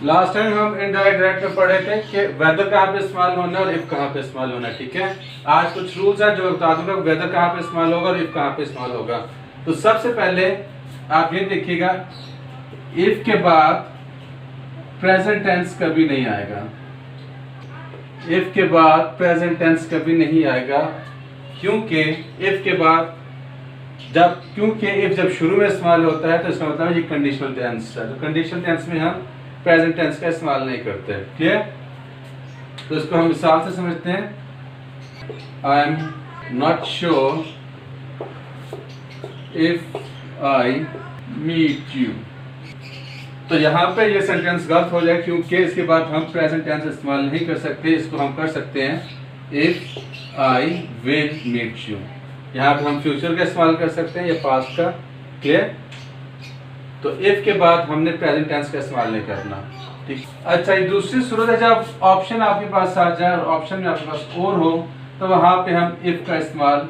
Last time हम indirect में पढ़े थे कि वेदर कहाँ पे इस्तेमाल होना है और इफ कहाँ पे इस्तेमाल होना है, ठीक है। आज कुछ रूल्स हैं जो बता दूंगा वेदर कहाँ पे इस्तेमाल होगा और इफ कहाँ पे इस्तेमाल होगा। तो सबसे पहले आप ये देखिएगा, इफ के बाद प्रेजेंट टेंस कभी नहीं आएगा। इफ के बाद प्रेजेंट टेंस कभी नहीं आएगा, क्योंकि इफ के बाद क्योंकि इफ जब शुरू में इस्तेमाल होता है तो इसका मतलब ये कंडीशनल टेंस है। तो कंडीशनल टेंस में हम प्रेजेंट टेंस का इस्तेमाल नहीं करते, क्लियर। तो इसको हम मिसाल से समझते हैं। I am not sure if I meet you. तो यहाँ पे ये सेंटेंस गलत हो जाए क्योंकि इसके बाद हम प्रेजेंट टेंस इस्तेमाल नहीं कर सकते। इसको हम कर सकते हैं if I will meet you. यहाँ पे हम फ्यूचर का इस्तेमाल कर सकते हैं या पास्ट का, क्लियर। तो इफ के बाद हमने प्रेजेंट टेंस का इस्तेमाल नहीं करना, ठीक। अच्छा, ये दूसरी सूरत है जब ऑप्शन आपके पास आ जाए और ऑप्शन में आपके पास और हो तो वहां पे हम इफ का इस्तेमाल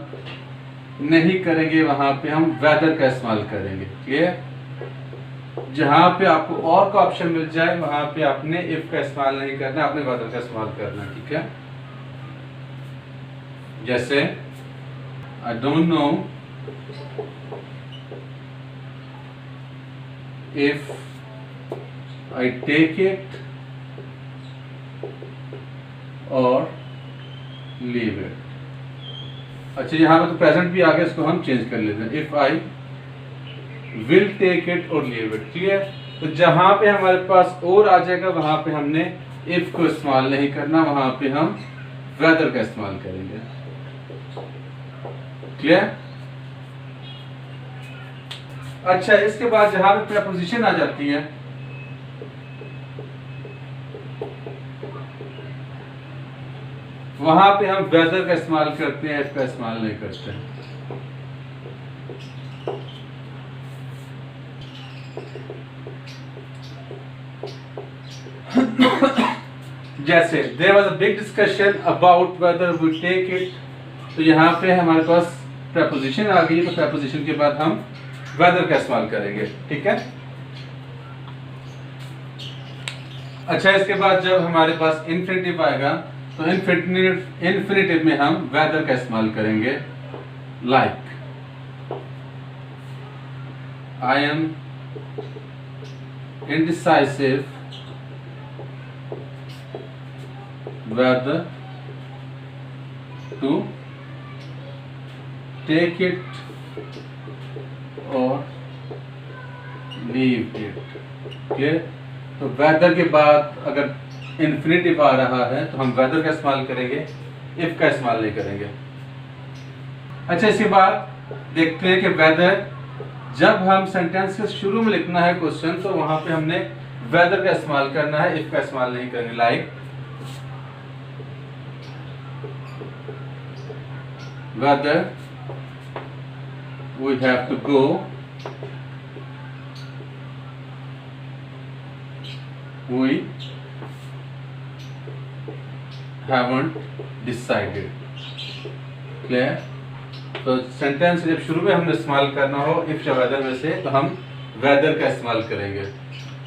नहीं करेंगे, वहां पे हम वेदर का इस्तेमाल करेंगे, क्लियर। जहां पे आपको और का ऑप्शन मिल जाए वहां पे आपने इफ का इस्तेमाल नहीं करना, आपने वेदर का इस्तेमाल करना, ठीक है। जैसे I don't know if I take it or leave it। अच्छा, यहाँ पे तो प्रेजेंट भी आ गया, इसको हम चेंज कर लेते हैं। if I will take it or leave it, ठीक है। तो जहां पे हमारे पास और आ जाएगा वहां पे हमने if को इस्तेमाल नहीं करना, वहां पे हम वेदर का इस्तेमाल करेंगे, क्लियर। अच्छा, इसके बाद जहां पे प्रपोजिशन आ जाती है वहां पे हम वेदर का इस्तेमाल करते हैं, इफ का इस्तेमाल नहीं करते हैं। जैसे there was a big discussion about whether we take it. तो यहाँ पे हमारे पास प्रपोजिशन आ गई, तो प्रपोजिशन के बाद हम वेदर का इस्तेमाल करेंगे, ठीक है। अच्छा, इसके बाद जब हमारे पास इन्फिनिटिव आएगा तो इन्फिनिटिव में हम वेदर का इस्तेमाल करेंगे। Like I am indecisive whether to take it और लीव इट, क्लियर। तो वेदर के बाद अगर इन्फिनिटिव आ रहा है तो हम वेदर का इस्तेमाल करेंगे, इफ का इस्तेमाल नहीं करेंगे। अच्छा, इसके बाद देखते हैं कि वेदर जब हम सेंटेंस के शुरू में लिखना है क्वेश्चन तो वहां पे हमने वेदर का इस्तेमाल करना है, इफ का इस्तेमाल नहीं करेंगे। Like whether we have to go we haven't decided, clear. तो सेंटेंस जब शुरू में हमने इस्तेमाल करना हो इफ या वेदर में से तो हम वेदर का इस्तेमाल करेंगे।